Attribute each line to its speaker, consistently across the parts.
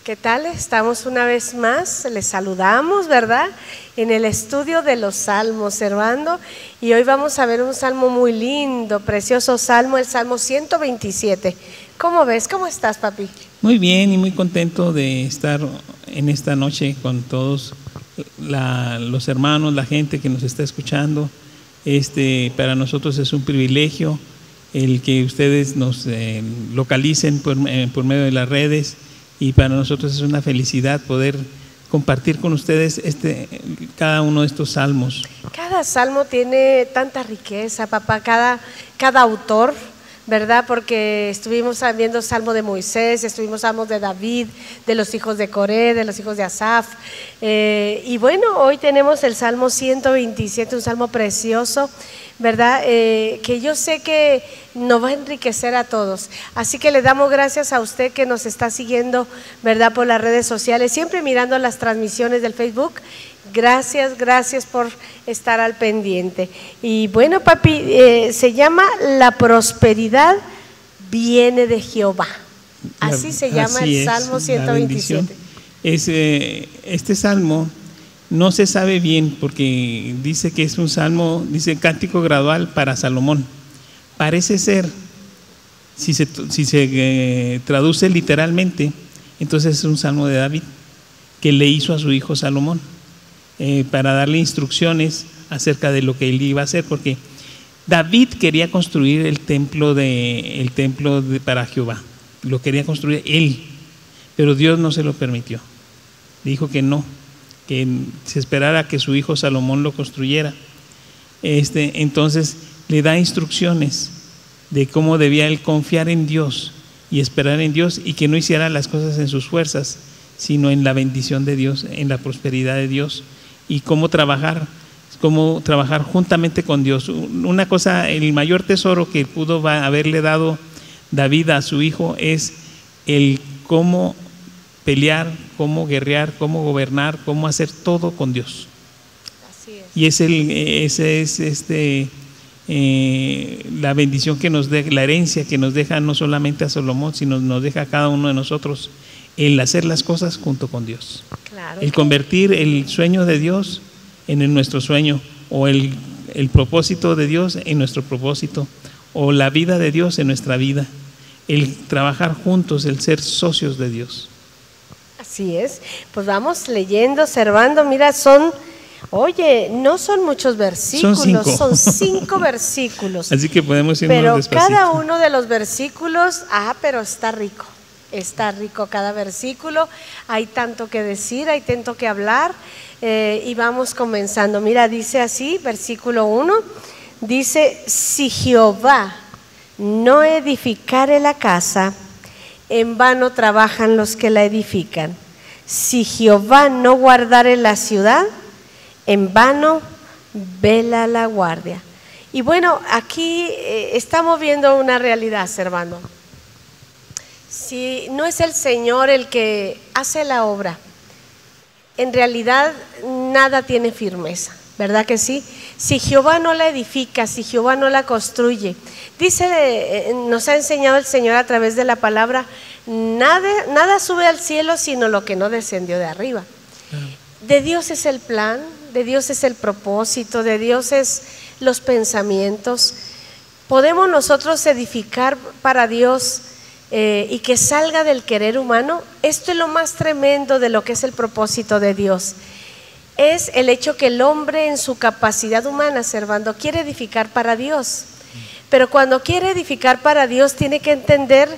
Speaker 1: ¿Qué tal? Estamos una vez más, les saludamos, ¿verdad? En el estudio de los salmos, Servando, y hoy vamos a ver un salmo muy lindo, precioso salmo, el Salmo 127. ¿Cómo ves? ¿Cómo estás, papi?
Speaker 2: Muy bien y muy contento de estar en esta noche con todos los hermanos, la gente que nos está escuchando. Para nosotros es un privilegio el que ustedes nos localicen por medio de las redes, y para nosotros es una felicidad poder compartir con ustedes cada uno de estos salmos.
Speaker 1: Cada salmo tiene tanta riqueza, papá, cada autor, ¿verdad? Porque estuvimos viendo salmo de Moisés, estuvimos salmos de David, de los hijos de Coré, de los hijos de Asaf, y bueno, hoy tenemos el Salmo 127, un salmo precioso, ¿verdad? Que yo sé que nos va a enriquecer a todos, así que le damos gracias a usted que nos está siguiendo, ¿verdad? Por las redes sociales, siempre mirando las transmisiones del Facebook. Gracias por estar al pendiente. Y bueno, papi, se llama La prosperidad viene de Jehová. Así se llama el Salmo 127.
Speaker 2: Este salmo no se sabe bien porque dice que es un salmo, dice cántico gradual para Salomón. Parece ser, si se traduce literalmente, entonces es un salmo de David que le hizo a su hijo Salomón. Para darle instrucciones acerca de lo que él iba a hacer, porque David quería construir el templo para Jehová, lo quería construir él, pero Dios no se lo permitió, dijo que no, que se esperara que su hijo Salomón lo construyera. Entonces le da instrucciones de cómo debía él confiar en Dios y esperar en Dios, y que no hiciera las cosas en sus fuerzas, sino en la bendición de Dios, en la prosperidad de Dios, y cómo trabajar juntamente con Dios. Una cosa, el mayor tesoro que pudo haberle dado David a su hijo es el cómo pelear, cómo guerrear, cómo gobernar, cómo hacer todo con Dios.
Speaker 1: Así es.
Speaker 2: Y ese es la bendición que nos deja, la herencia que nos deja no solamente a Salomón, sino nos deja a cada uno de nosotros, el hacer las cosas junto con Dios. Claro. El convertir el sueño de Dios en nuestro sueño, o el propósito de Dios en nuestro propósito, o la vida de Dios en nuestra vida. El trabajar juntos, el ser socios de Dios.
Speaker 1: Así es. Pues vamos leyendo, Servando. Mira, no son muchos versículos, son 5 versículos.
Speaker 2: Así que podemos irnos despacito.
Speaker 1: Pero cada uno de los versículos, pero está rico. Está rico cada versículo, hay tanto que decir, hay tanto que hablar, y vamos comenzando. Mira, dice así, versículo 1, dice: si Jehová no edificare la casa, en vano trabajan los que la edifican. Si Jehová no guardare la ciudad, en vano vela la guardia. Y bueno, aquí estamos viendo una realidad, Servando. Si no es el Señor el que hace la obra, en realidad nada tiene firmeza, ¿verdad que sí? Si Jehová no la edifica, si Jehová no la construye, nos ha enseñado el Señor a través de la palabra, nada sube al cielo sino lo que no descendió de arriba. De Dios es el plan, de Dios es el propósito, de Dios es los pensamientos. Podemos nosotros edificar para Dios, y que salga del querer humano. Esto es lo más tremendo de lo que es el propósito de Dios. Es el hecho que el hombre en su capacidad humana, Servando, quiere edificar para Dios. Pero cuando quiere edificar para Dios, tiene que entender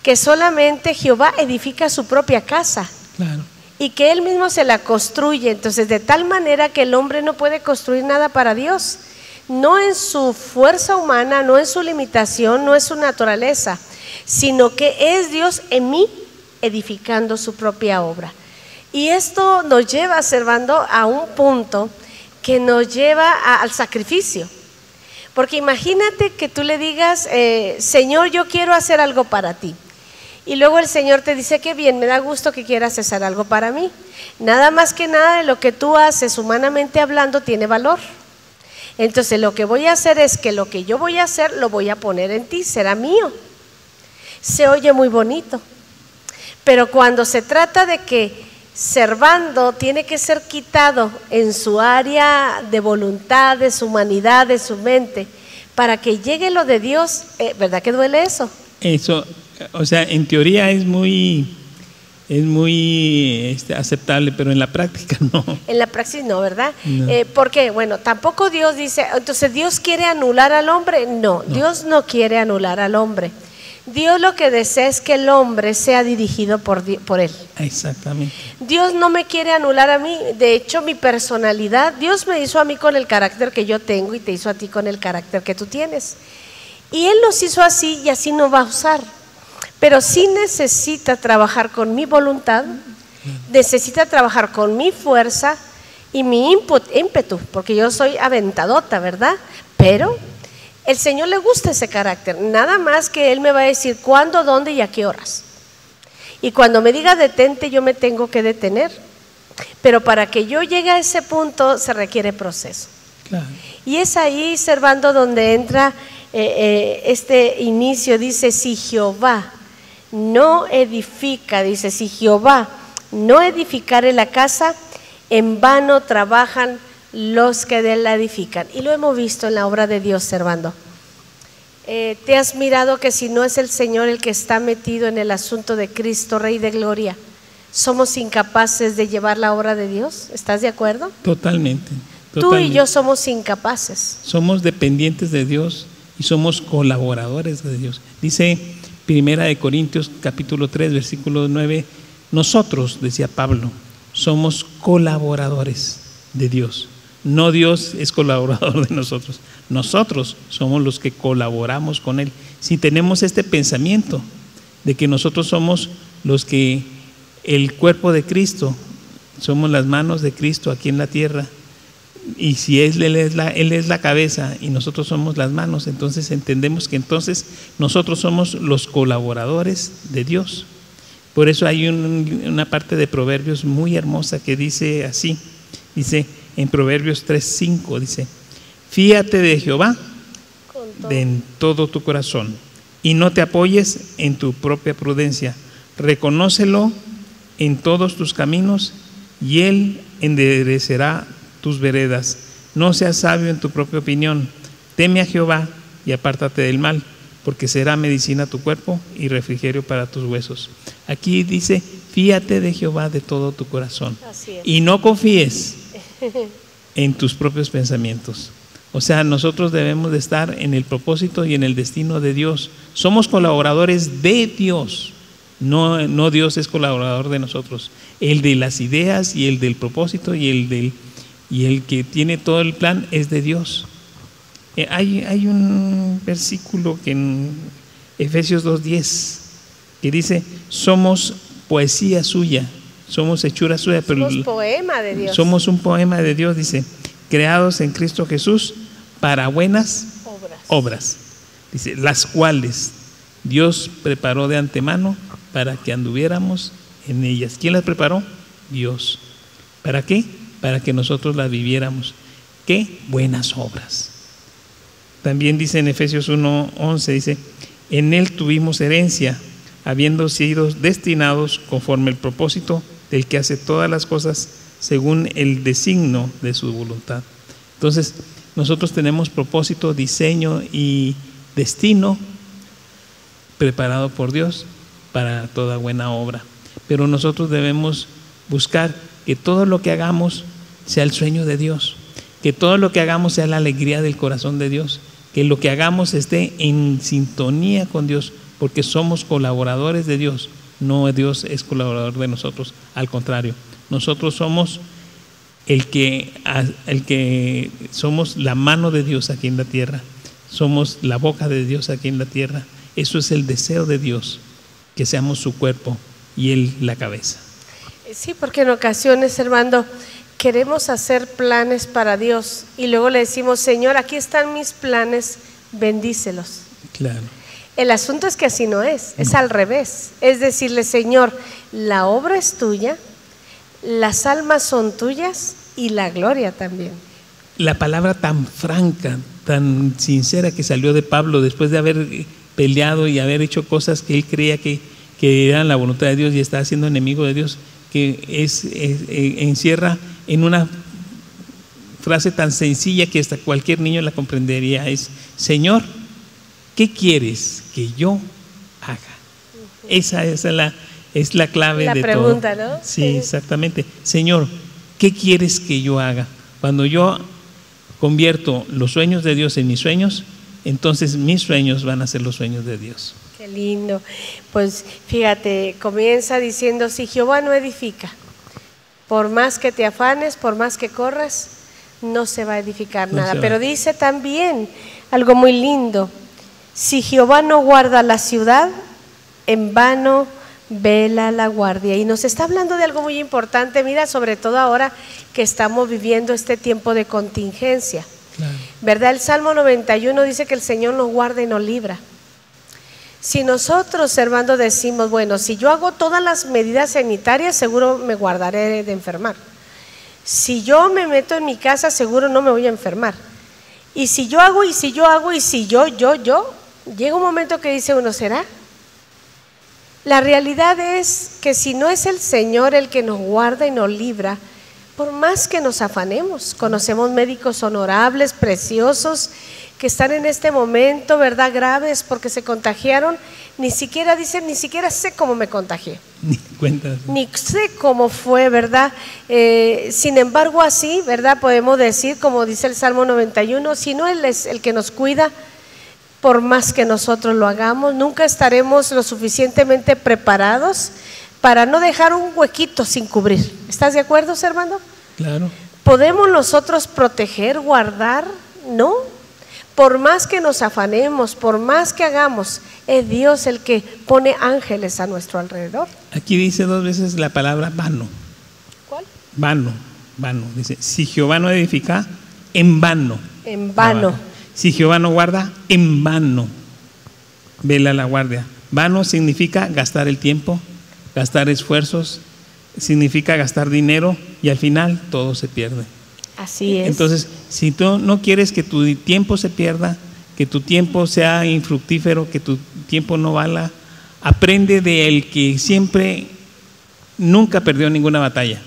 Speaker 1: que solamente Jehová edifica su propia casa. Claro. Y que Él mismo se la construye. Entonces, de tal manera que el hombre no puede construir nada para Dios. No en su fuerza humana, no en su limitación, no en su naturaleza, sino que es Dios en mí edificando su propia obra. Y esto nos lleva, Servando, a un punto que nos lleva al sacrificio. Porque imagínate que tú le digas, Señor, yo quiero hacer algo para ti. Y luego el Señor te dice, qué bien, me da gusto que quieras hacer algo para mí. Nada más que nada de lo que tú haces, humanamente hablando, tiene valor. Entonces lo que voy a hacer es que lo que yo voy a hacer lo voy a poner en ti, será mío. Se oye muy bonito, Pero cuando se trata de que Servando tiene que ser quitado en su área de voluntad, de su humanidad, de su mente, para que llegue lo de Dios, ¿verdad que duele eso?
Speaker 2: Eso, o sea, en teoría es muy aceptable, pero en la práctica no.
Speaker 1: En la praxis no, ¿verdad?
Speaker 2: No.
Speaker 1: Porque, bueno, tampoco Dios dice, entonces ¿Dios quiere anular al hombre? No, Dios no quiere anular al hombre. Dios lo que desea es que el hombre sea dirigido por Él.
Speaker 2: Exactamente.
Speaker 1: Dios no me quiere anular a mí, de hecho mi personalidad, Dios me hizo a mí con el carácter que yo tengo y te hizo a ti con el carácter que tú tienes. Y Él nos hizo así y así nos va a usar. Pero sí necesita trabajar con mi voluntad, necesita trabajar con mi fuerza y mi ímpetu, porque yo soy aventadota, ¿verdad? Pero el Señor le gusta ese carácter, nada más que Él me va a decir cuándo, dónde y a qué horas. Y cuando me diga detente, yo me tengo que detener. Pero para que yo llegue a ese punto se requiere proceso.
Speaker 2: Claro.
Speaker 1: Y es ahí, Servando, donde entra este inicio. Dice, si Jehová no edifica, dice, si Jehová no edificare la casa, en vano trabajan los que de él la edifican. Y lo hemos visto en la obra de Dios, Servando. ¿Te has mirado que si no es el Señor el que está metido en el asunto de Cristo, Rey de Gloria, somos incapaces de llevar la obra de Dios? ¿Estás de acuerdo?
Speaker 2: Totalmente.
Speaker 1: Tú y yo somos incapaces.
Speaker 2: Somos dependientes de Dios y somos colaboradores de Dios. Dice Primera de Corintios capítulo 3 versículo 9, nosotros, decía Pablo, somos colaboradores de Dios. No Dios es colaborador de nosotros. Nosotros somos los que colaboramos con Él. Si tenemos este pensamiento de que nosotros somos los que, el cuerpo de Cristo, somos las manos de Cristo aquí en la tierra, y si Él es la cabeza y nosotros somos las manos, entonces entendemos que entonces nosotros somos los colaboradores de Dios. Por eso hay una parte de Proverbios muy hermosa que dice así, dice en Proverbios 3:5, dice, fíate de Jehová en todo tu corazón y no te apoyes en tu propia prudencia, reconócelo en todos tus caminos y Él enderecerá tus veredas. No seas sabio en tu propia opinión, teme a Jehová y apártate del mal, porque será medicina a tu cuerpo y refrigerio para tus huesos. Aquí dice, fíate de Jehová de todo tu corazón y no confíes en tus propios pensamientos. O sea, nosotros debemos de estar en el propósito y en el destino de Dios. Somos colaboradores de Dios, no Dios es colaborador de nosotros. El de las ideas y el del propósito y el que tiene todo el plan es de Dios. Hay un versículo que en Efesios 2:10 que dice, somos poesía suya, somos hechura suya, pero
Speaker 1: somos poema de Dios.
Speaker 2: Somos un poema de Dios, dice, creados en Cristo Jesús para buenas obras. Dice, las cuales Dios preparó de antemano para que anduviéramos en ellas. ¿Quién las preparó? Dios. ¿Para qué? Para que nosotros las viviéramos. ¿Qué? Buenas obras. También dice en Efesios 1:11, dice, en Él tuvimos herencia, habiendo sido destinados conforme el propósito del que hace todas las cosas según el designio de su voluntad. Entonces, nosotros tenemos propósito, diseño y destino preparado por Dios para toda buena obra. Pero nosotros debemos buscar que todo lo que hagamos sea el sueño de Dios, que todo lo que hagamos sea la alegría del corazón de Dios, que lo que hagamos esté en sintonía con Dios, porque somos colaboradores de Dios, no Dios es colaborador de nosotros, al contrario, nosotros somos el que somos la mano de Dios aquí en la tierra, somos la boca de Dios aquí en la tierra. Eso es el deseo de Dios, que seamos su cuerpo y Él la cabeza.
Speaker 1: Sí, porque en ocasiones, hermano, queremos hacer planes para Dios y luego le decimos, Señor, aquí están mis planes, bendícelos.
Speaker 2: Claro.
Speaker 1: El asunto es que así no es, es al revés. Es decirle, Señor, la obra es tuya, las almas son tuyas y la gloria también.
Speaker 2: La palabra tan franca, tan sincera que salió de Pablo después de haber peleado y haber hecho cosas que él creía que que era la voluntad de Dios y está siendo enemigo de Dios, que encierra en una frase tan sencilla que hasta cualquier niño la comprendería, es: Señor, ¿qué quieres que yo haga? Esa es la clave de
Speaker 1: pregunta,
Speaker 2: todo.
Speaker 1: ¿no?
Speaker 2: Sí, exactamente. Señor, ¿qué quieres que yo haga? Cuando yo convierto los sueños de Dios en mis sueños, entonces mis sueños van a ser los sueños de Dios.
Speaker 1: Qué lindo. Pues fíjate, comienza diciendo: si Jehová no edifica, por más que te afanes, por más que corras, no se va a edificar nada. Pero dice también algo muy lindo: si Jehová no guarda la ciudad, en vano vela la guardia. Y nos está hablando de algo muy importante, mira, sobre todo ahora que estamos viviendo este tiempo de contingencia.
Speaker 2: Claro.
Speaker 1: ¿Verdad? El Salmo 91 dice que el Señor nos guarda y nos libra. Si nosotros, Servando, decimos: bueno, si yo hago todas las medidas sanitarias, seguro me guardaré de enfermar. Si yo me meto en mi casa, seguro no me voy a enfermar. Y si yo hago, y si yo hago, y si yo, llega un momento que dice uno: ¿será? La realidad es que si no es el Señor el que nos guarda y nos libra, por más que nos afanemos, conocemos médicos honorables, preciosos, que están en este momento, ¿verdad?, graves porque se contagiaron, ni siquiera dicen: ni siquiera sé cómo me contagié.
Speaker 2: Ni cuenta.
Speaker 1: Ni sé cómo fue, ¿verdad? Sin embargo, así, ¿verdad?, podemos decir, como dice el Salmo 91, si no Él es el que nos cuida, por más que nosotros lo hagamos, nunca estaremos lo suficientemente preparados para no dejar un huequito sin cubrir. ¿Estás de acuerdo, Servando?
Speaker 2: Claro.
Speaker 1: ¿Podemos nosotros proteger, guardar? No. Por más que nos afanemos, por más que hagamos, es Dios el que pone ángeles a nuestro alrededor.
Speaker 2: Aquí dice 2 veces la palabra vano.
Speaker 1: ¿Cuál?
Speaker 2: Vano. Dice: si Jehová no edifica, en vano.
Speaker 1: En vano.
Speaker 2: Si Jehová no guarda, en vano vela la guardia. Vano significa gastar el tiempo, gastar esfuerzos, significa gastar dinero, y al final todo se pierde.
Speaker 1: Así es.
Speaker 2: Entonces, si tú no quieres que tu tiempo se pierda, que tu tiempo sea infructífero, que tu tiempo no valga, aprende del que siempre, nunca perdió ninguna batalla.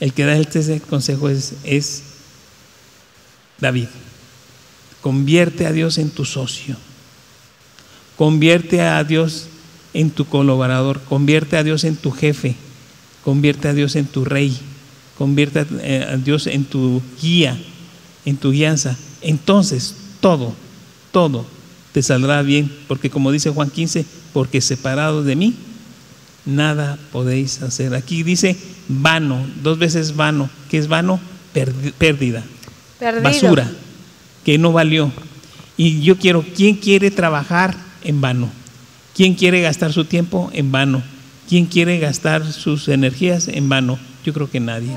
Speaker 2: El que da este consejo es David. Convierte a Dios en tu socio, convierte a Dios en tu colaborador, convierte a Dios en tu jefe, convierte a Dios en tu rey, convierte a Dios en tu guía, en tu guianza. Entonces todo te saldrá bien, porque como dice Juan 15, porque separados de mí nada podéis hacer. Aquí dice vano, 2 veces vano. ¿Qué es vano? Pérdida, basura, que no valió. Y yo quiero: ¿quién quiere trabajar en vano? ¿Quién quiere gastar su tiempo en vano? ¿Quién quiere gastar sus energías en vano? Yo creo que nadie.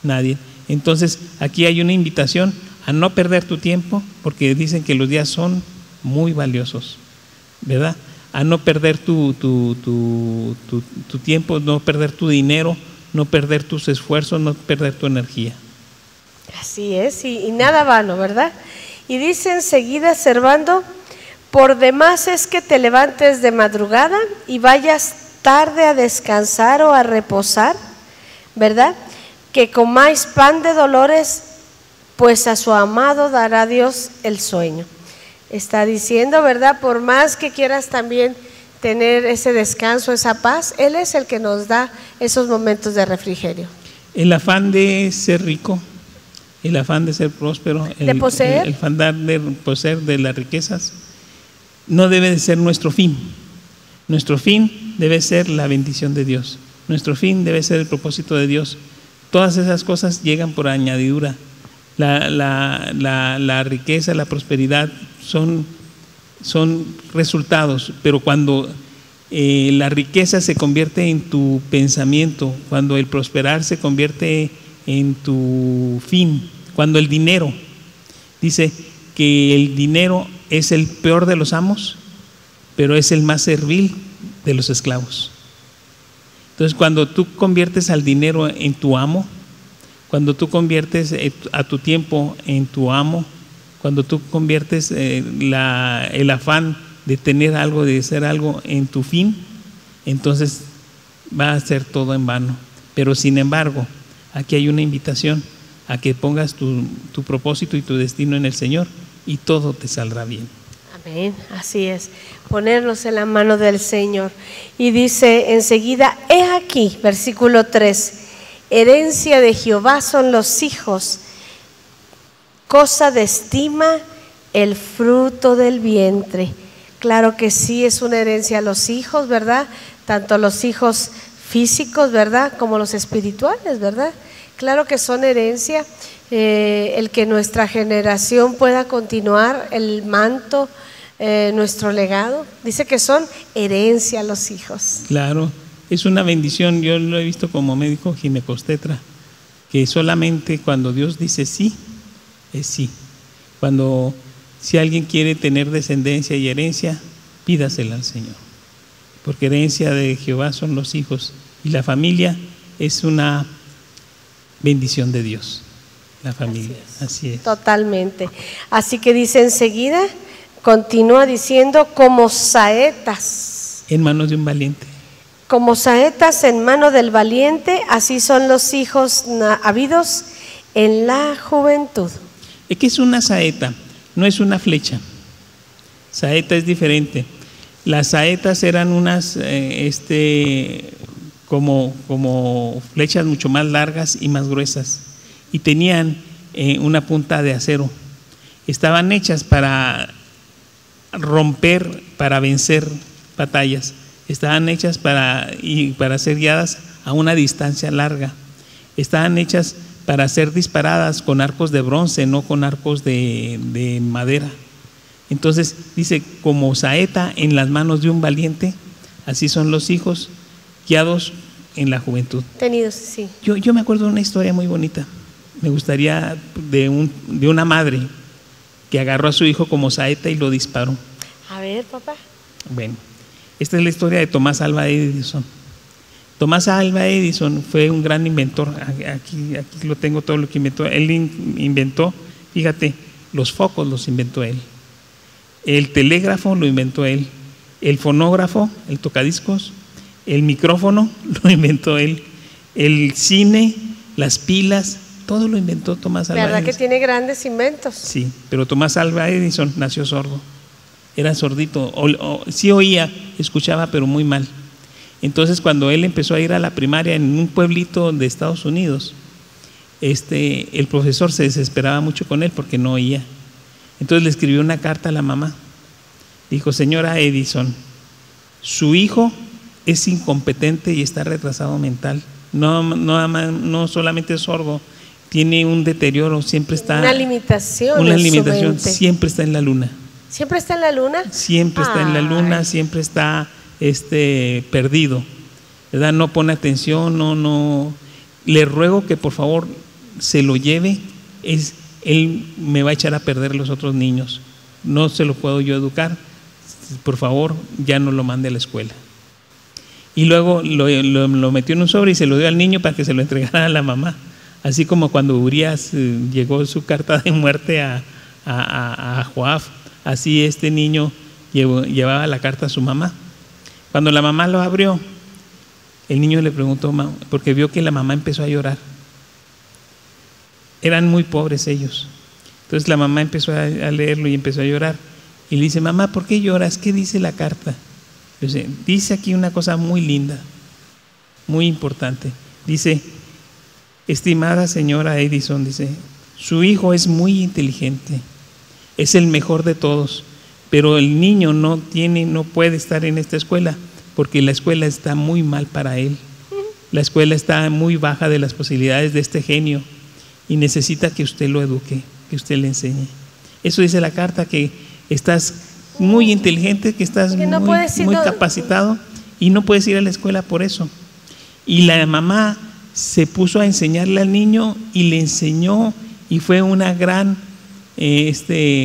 Speaker 2: Nadie. Entonces aquí hay una invitación a no perder tu tiempo, porque dicen que los días son muy valiosos, ¿verdad? A no perder tu tiempo, no perder tu dinero, no perder tus esfuerzos, no perder tu energía.
Speaker 1: Así es, y nada vano, ¿verdad? Y dice enseguida, Servando: por demás es que te levantes de madrugada y vayas tarde a descansar o a reposar, ¿verdad? Que comáis pan de dolores, pues a su amado dará Dios el sueño. Está diciendo, ¿verdad? Por más que quieras también tener ese descanso, esa paz, Él es el que nos da esos momentos de refrigerio.
Speaker 2: El afán de ser rico, el afán de ser próspero,
Speaker 1: de poseer,
Speaker 2: el afán de poseer de las riquezas, no debe de ser nuestro fin. Nuestro fin debe ser la bendición de Dios. Nuestro fin debe ser el propósito de Dios. Todas esas cosas llegan por añadidura. La riqueza, la prosperidad son resultados, pero cuando la riqueza se convierte en tu pensamiento, cuando el prosperar se convierte en tu fin, cuando el dinero, dice que el dinero es el peor de los amos, pero es el más servil de los esclavos. Entonces, cuando tú conviertes al dinero en tu amo, cuando tú conviertes a tu tiempo en tu amo, cuando tú conviertes el afán de tener algo, de hacer algo en tu fin, entonces va a ser todo en vano. Pero sin embargo, aquí hay una invitación a que pongas tu propósito y tu destino en el Señor y todo te saldrá bien.
Speaker 1: Amén, así es, ponernos en la mano del Señor. Y dice enseguida, he aquí, versículo 3, herencia de Jehová son los hijos, cosa de estima el fruto del vientre. Claro que sí, es una herencia a los hijos, ¿verdad? Tanto los hijos físicos, ¿verdad? Como los espirituales, ¿verdad? Claro que son herencia, el que nuestra generación pueda continuar el manto, nuestro legado. Dice que son herencia a los hijos.
Speaker 2: Claro, es una bendición. Yo lo he visto como médico ginecostetra, que solamente cuando Dios dice sí, es sí. Si alguien quiere tener descendencia y herencia, pídasela al Señor, porque herencia de Jehová son los hijos y la familia es una bendición de Dios. La familia, así es.
Speaker 1: Totalmente. Así que dice enseguida, continúa diciendo, como saetas
Speaker 2: en manos de un valiente.
Speaker 1: Como saetas en mano del valiente, así son los hijos habidos en la juventud.
Speaker 2: ¿Qué es una saeta? No es una flecha. Saeta es diferente. Las saetas eran unas como flechas mucho más largas y más gruesas, y tenían una punta de acero. Estaban hechas para romper, para vencer batallas. Estaban hechas para ser guiadas a una distancia larga. Estaban hechas para ser disparadas con arcos de bronce, no con arcos de madera. Entonces dice, como saeta en las manos de un valiente, así son los hijos guiados en la juventud.
Speaker 1: Tenidos, sí.
Speaker 2: Yo me acuerdo de una historia muy bonita. Me gustaría de una madre que agarró a su hijo como saeta y lo disparó.
Speaker 1: A ver, papá.
Speaker 2: Bueno, esta es la historia de Tomás Alva Edison. Tomás Alva Edison fue un gran inventor. Aquí lo tengo, todo lo que inventó. Él inventó, fíjate, los focos los inventó él. El telégrafo lo inventó él. El fonógrafo, el tocadiscos, el micrófono lo inventó él. El cine, las pilas, todo lo inventó Tomás Alva Edison.
Speaker 1: ¿Verdad que tiene grandes inventos?
Speaker 2: Sí, pero Tomás Alva Edison nació sordo. Era sordito, sí oía, escuchaba, pero muy mal. Entonces, cuando él empezó a ir a la primaria en un pueblito de Estados Unidos, el profesor se desesperaba mucho con él porque no oía. Entonces le escribió una carta a la mamá. Dijo, señora Edison, su hijo es incompetente y está retrasado mental. No solamente es sordo, tiene un deterioro, siempre está…
Speaker 1: Una limitación.
Speaker 2: Una limitación, siempre está en la luna.
Speaker 1: ¿Siempre está en la luna?
Speaker 2: Siempre está en la luna, siempre está perdido, ¿verdad? No pone atención, no. Le ruego que por favor se lo lleve, él me va a echar a perder los otros niños, no se lo puedo yo educar, por favor ya no lo mande a la escuela. Y luego lo metió en un sobre y se lo dio al niño para que se lo entregara a la mamá, así como cuando Urias llegó su carta de muerte a Joab, así este niño llevaba la carta a su mamá. Cuando la mamá lo abrió, el niño le preguntó, porque vio que la mamá empezó a llorar. Eran muy pobres ellos. Entonces la mamá empezó a leerlo y empezó a llorar. Y le dice, mamá, ¿por qué lloras? ¿Qué dice la carta? Dice aquí una cosa muy linda, muy importante. Dice, estimada señora Edison, dice, su hijo es muy inteligente, es el mejor de todos, pero el niño no puede estar en esta escuela porque la escuela está muy mal para él. La escuela está muy baja de las posibilidades de este genio y necesita que usted lo eduque, que usted le enseñe. Eso dice la carta, que estás muy inteligente, que estás muy capacitado y no puedes ir a la escuela por eso. Y la mamá se puso a enseñarle al niño y le enseñó, y fue una gran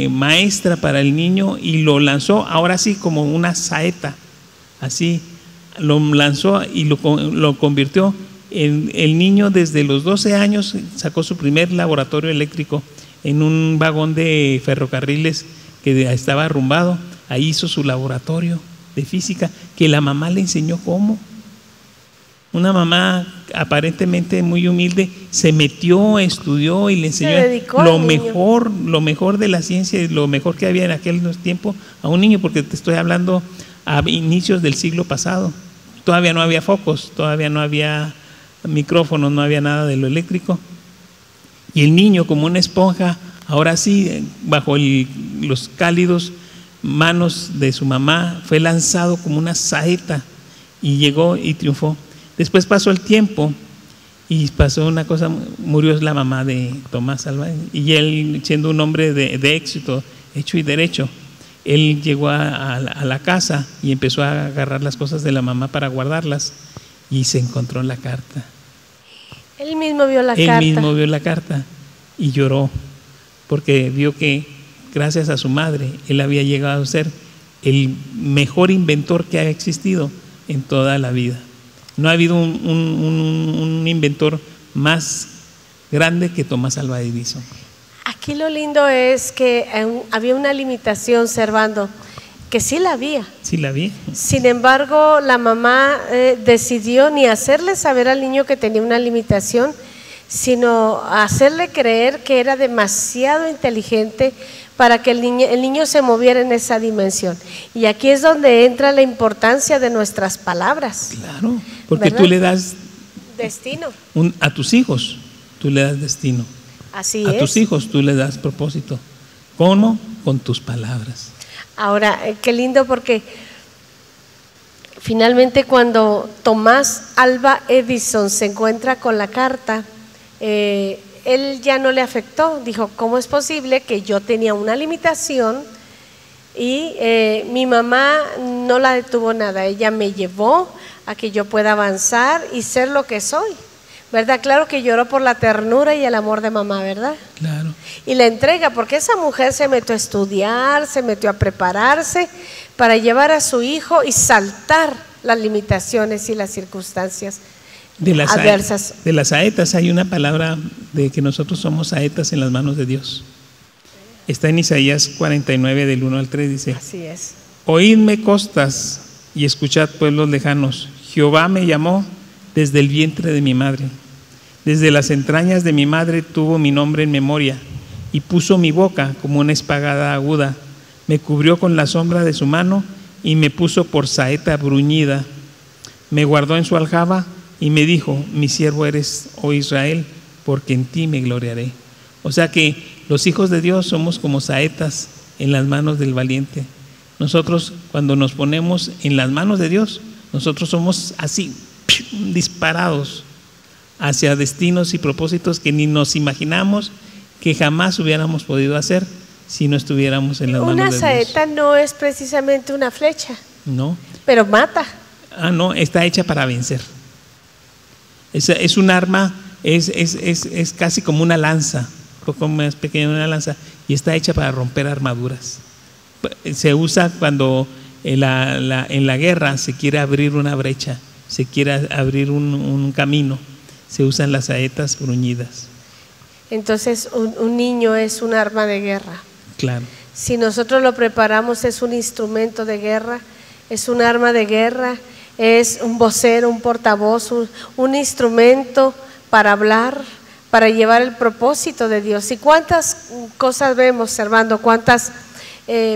Speaker 2: maestra para el niño, y lo lanzó ahora sí como una saeta, así lo lanzó y lo convirtió en el niño. Desde los 12 años sacó su primer laboratorio eléctrico en un vagón de ferrocarriles que estaba arrumbado. ahí hizo su laboratorio de física, que la mamá le enseñó cómo. Una mamá aparentemente muy humilde se metió, estudió y le enseñó lo mejor de la ciencia y lo mejor que había en aquel tiempo a un niño, porque te estoy hablando a inicios del siglo pasado. Todavía no había focos, todavía no había micrófonos, no había nada de lo eléctrico. Y el niño, como una esponja, ahora sí, bajo los cálidos manos de su mamá, fue lanzado como una saeta y llegó y triunfó. Después pasó el tiempo y pasó una cosa, murió la mamá de Tomás Alva, y él, siendo un hombre de éxito, hecho y derecho, él llegó a la casa y empezó a agarrar las cosas de la mamá para guardarlas, y se encontró la carta.
Speaker 1: Él mismo vio la carta.
Speaker 2: Él mismo vio la carta y lloró, porque vio que gracias a su madre él había llegado a ser el mejor inventor que ha existido en toda la vida. No ha habido un inventor más grande que Tomás Alva Edison.
Speaker 1: Aquí lo lindo es que había una limitación, Servando, que sí la había.
Speaker 2: Sí la había.
Speaker 1: Sin embargo, la mamá decidió ni hacerle saber al niño que tenía una limitación, sino hacerle creer que era demasiado inteligente para que el niño se moviera en esa dimensión. Y aquí es donde entra la importancia de nuestras palabras.
Speaker 2: Claro, porque
Speaker 1: ¿verdad?
Speaker 2: tú le das
Speaker 1: destino
Speaker 2: a tus hijos, tú le das destino.
Speaker 1: Así
Speaker 2: a tus hijos tú le das propósito. ¿Cómo? Con tus palabras.
Speaker 1: Ahora, qué lindo, porque finalmente cuando Tomás Alva Edison se encuentra con la carta, él ya no le afectó. Dijo, ¿cómo es posible que yo tenía una limitación y mi mamá no la detuvo nada? Ella me llevó a que yo pueda avanzar y ser lo que soy, ¿verdad? Claro que lloró por la ternura y el amor de mamá, ¿verdad?
Speaker 2: Claro.
Speaker 1: Y la entrega, porque esa mujer se metió a estudiar, se metió a prepararse para llevar a su hijo y saltar las limitaciones y las circunstancias adversas.
Speaker 2: De las saetas hay una palabra de que nosotros somos saetas en las manos de Dios. Está en Isaías 49 del 1 al 3, dice:
Speaker 1: así es.
Speaker 2: Oídme costas y escuchad pueblos lejanos. Jehová me llamó desde el vientre de mi madre. Desde las entrañas de mi madre tuvo mi nombre en memoria y puso mi boca como una espada aguda. Me cubrió con la sombra de su mano y me puso por saeta bruñida. Me guardó en su aljaba y me dijo: mi siervo eres, oh Israel, porque en ti me gloriaré. O sea que los hijos de Dios somos como saetas en las manos del valiente. Nosotros, cuando nos ponemos en las manos de Dios, nosotros somos así, disparados hacia destinos y propósitos que ni nos imaginamos, que jamás hubiéramos podido hacer si no estuviéramos en las manos de Dios.
Speaker 1: Una saeta no es precisamente una flecha,
Speaker 2: no,
Speaker 1: pero mata.
Speaker 2: No, está hecha para vencer. Es un arma, es casi como una lanza, un poco más pequeña de una lanza, y está hecha para romper armaduras. Se usa cuando en la guerra se quiere abrir una brecha, se quiere abrir un camino, se usan las saetas bruñidas.
Speaker 1: Entonces un niño es un arma de guerra.
Speaker 2: Claro.
Speaker 1: Si nosotros lo preparamos, es un instrumento de guerra, es un arma de guerra, es un vocero, un portavoz, un instrumento para hablar, para llevar el propósito de Dios. ¿Y cuántas cosas vemos, Servando? ¿Cuántas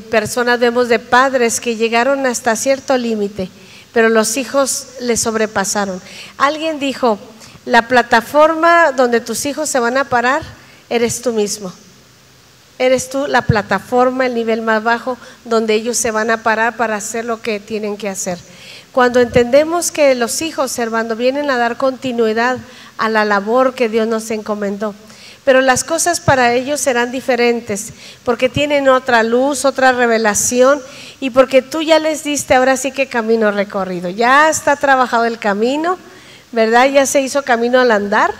Speaker 1: personas vemos de padres que llegaron hasta cierto límite, pero los hijos les sobrepasaron? Alguien dijo, la plataforma donde tus hijos se van a parar eres tú mismo. Eres tú la plataforma, el nivel más bajo donde ellos se van a parar para hacer lo que tienen que hacer. Cuando entendemos que los hijos, Servando, vienen a dar continuidad a la labor que Dios nos encomendó, pero las cosas para ellos serán diferentes, porque tienen otra luz, otra revelación, y porque tú ya les diste ahora sí que camino recorrido. Ya está trabajado el camino, ¿verdad? Ya se hizo camino al andar,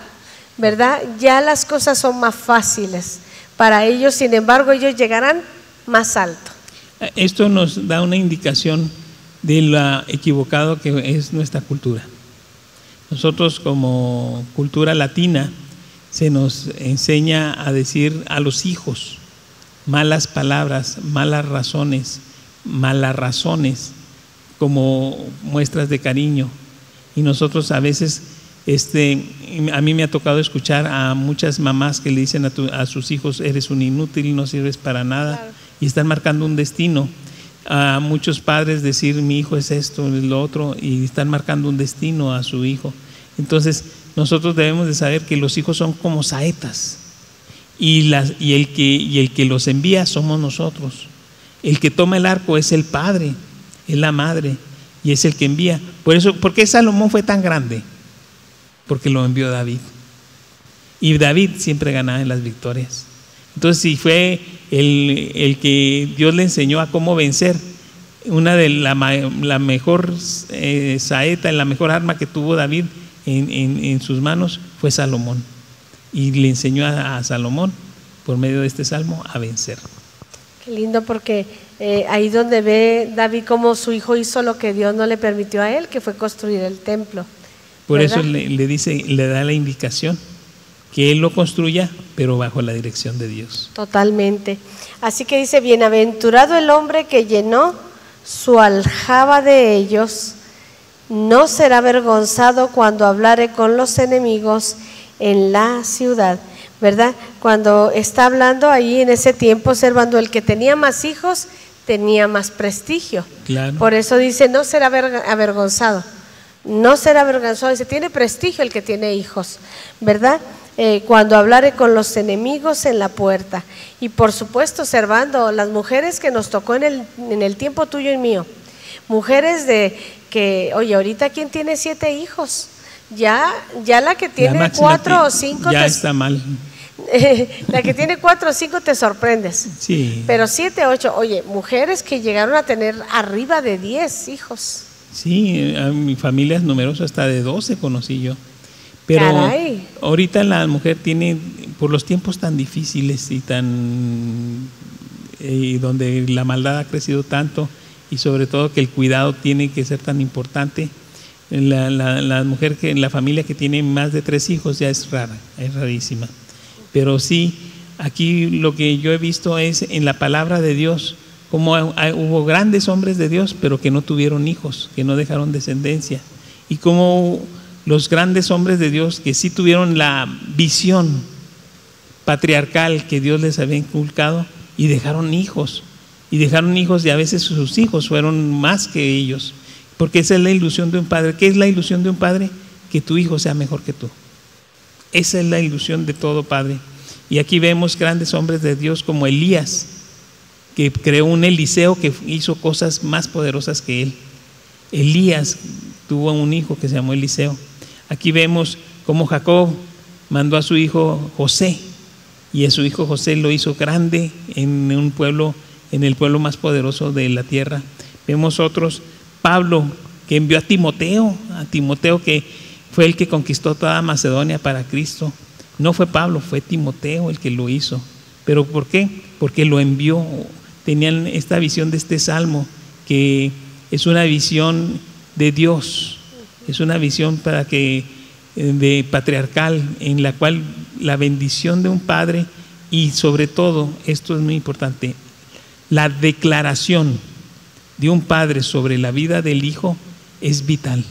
Speaker 1: ¿verdad? Ya las cosas son más fáciles para ellos, sin embargo ellos llegarán más alto.
Speaker 2: Esto nos da una indicación de lo equivocado que es nuestra cultura. Nosotros, como cultura latina, se nos enseña a decir a los hijos malas palabras, malas razones, malas razones como muestras de cariño. Y nosotros a veces, a mí me ha tocado escuchar a muchas mamás que le dicen a sus hijos: eres un inútil, no sirves para nada. Claro. Y están marcando un destino. A muchos padres decir: mi hijo es esto, es lo otro, y están marcando un destino a su hijo. Entonces nosotros debemos de saber que los hijos son como saetas, y el que los envía somos nosotros. El que toma el arco es el padre, es la madre, y es el que envía. ¿Por qué Salomón fue tan grande? Porque lo envió David, y David siempre ganaba en las victorias. Entonces, si fue el que Dios le enseñó a cómo vencer, una de la mejor saeta, la mejor arma que tuvo David en sus manos fue Salomón, y le enseñó a Salomón por medio de este salmo a vencer.
Speaker 1: Qué lindo, porque ahí donde ve David cómo su hijo hizo lo que Dios no le permitió a él, que fue construir el templo.
Speaker 2: Por
Speaker 1: ¿verdad?
Speaker 2: eso le da la indicación que él lo construya, pero bajo la dirección de Dios.
Speaker 1: Totalmente. Así que dice: bienaventurado el hombre que llenó su aljaba de ellos, no será avergonzado cuando hablare con los enemigos en la ciudad. ¿Verdad? Cuando está hablando ahí en ese tiempo, observando, el que tenía más hijos tenía más prestigio.
Speaker 2: Claro.
Speaker 1: Por eso dice: no será avergonzado. No será avergonzado. Dice: tiene prestigio el que tiene hijos, ¿verdad? Cuando hablare con los enemigos en la puerta. Y por supuesto, observando las mujeres que nos tocó en el tiempo tuyo y mío. Mujeres que, oye, ahorita ¿quién tiene 7 hijos? Ya la que tiene 4 o 5
Speaker 2: ya está mal.
Speaker 1: La que tiene 4 o 5 te sorprendes.
Speaker 2: Sí.
Speaker 1: Pero 7, 8, oye, mujeres que llegaron a tener arriba de 10 hijos.
Speaker 2: Sí, a mi familia es numerosa, hasta de 12 conocí yo. Pero
Speaker 1: Caray.
Speaker 2: Ahorita la mujer tiene, por los tiempos tan difíciles y donde la maldad ha crecido tanto, y sobre todo que el cuidado tiene que ser tan importante, la mujer la familia que tiene más de 3 hijos ya es rara, es rarísima. Pero sí, aquí lo que yo he visto es en la palabra de Dios, como hubo grandes hombres de Dios, pero que no tuvieron hijos, que no dejaron descendencia, y como los grandes hombres de Dios que sí tuvieron la visión patriarcal que Dios les había inculcado, y dejaron hijos, y a veces sus hijos fueron más que ellos, porque esa es la ilusión de un padre. ¿Qué es la ilusión de un padre? Que tu hijo sea mejor que tú. Esa es la ilusión de todo padre. Y aquí vemos grandes hombres de Dios como Elías, que creó un Eliseo que hizo cosas más poderosas que él. Elías tuvo un hijo que se llamó Eliseo. Aquí vemos cómo Jacob mandó a su hijo José, y a su hijo José lo hizo grande en el pueblo más poderoso de la tierra. Vemos otros, Pablo, que envió a Timoteo que fue el que conquistó toda Macedonia para Cristo. No fue Pablo, fue Timoteo el que lo hizo. ¿Pero por qué? Porque lo envió. Tenían esta visión de este salmo, que es una visión de Dios, es una visión de patriarcal, en la cual la bendición de un padre, y sobre todo, esto es muy importante, la declaración de un padre sobre la vida del hijo es vital.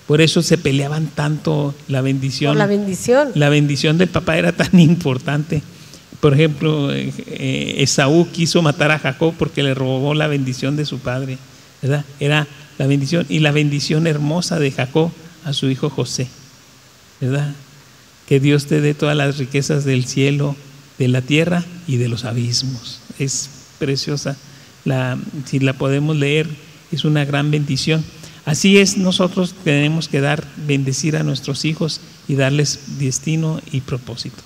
Speaker 2: Por eso se peleaban tanto la bendición.
Speaker 1: Por la bendición. La
Speaker 2: bendición del papá era tan importante. Por ejemplo, Esaú quiso matar a Jacob porque le robó la bendición de su padre, ¿verdad? Era la bendición, y la bendición hermosa de Jacob a su hijo José, ¿verdad? Que Dios te dé todas las riquezas del cielo, de la tierra y de los abismos. Es preciosa. Si la podemos leer, es una gran bendición. Así es, nosotros tenemos que bendecir a nuestros hijos y darles destino y propósito.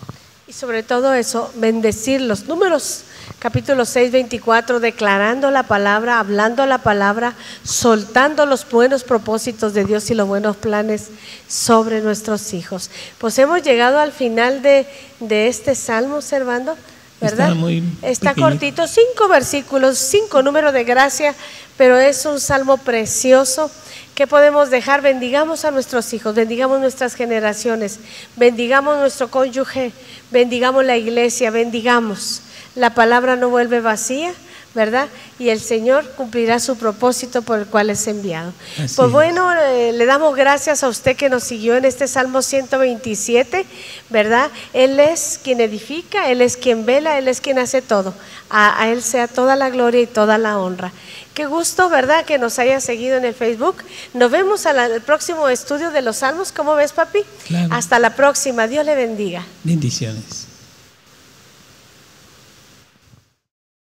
Speaker 1: Y sobre todo eso, bendecir los Números, capítulo 6, 24, declarando la palabra, hablando la palabra, soltando los buenos propósitos de Dios y los buenos planes sobre nuestros hijos. Pues hemos llegado al final de este salmo, Servando, ¿verdad? Está cortito, 5 versículos, 5 números de gracia, pero es un salmo precioso. ¿Qué podemos dejar? Bendigamos a nuestros hijos, bendigamos nuestras generaciones, bendigamos nuestro cónyuge, bendigamos la iglesia, bendigamos. La palabra no vuelve vacía, ¿verdad? Y el Señor cumplirá su propósito por el cual es enviado.
Speaker 2: Así
Speaker 1: Pues
Speaker 2: es.
Speaker 1: bueno, le damos gracias a usted que nos siguió en este Salmo 127, ¿verdad? Él es quien edifica, Él es quien vela, Él es quien hace todo. A Él sea toda la gloria y toda la honra. Qué gusto, ¿verdad?, que nos haya seguido en el Facebook. Nos vemos al próximo estudio de los Salmos. ¿Cómo ves, papi?
Speaker 2: Claro.
Speaker 1: Hasta la próxima. Dios le bendiga.
Speaker 2: Bendiciones.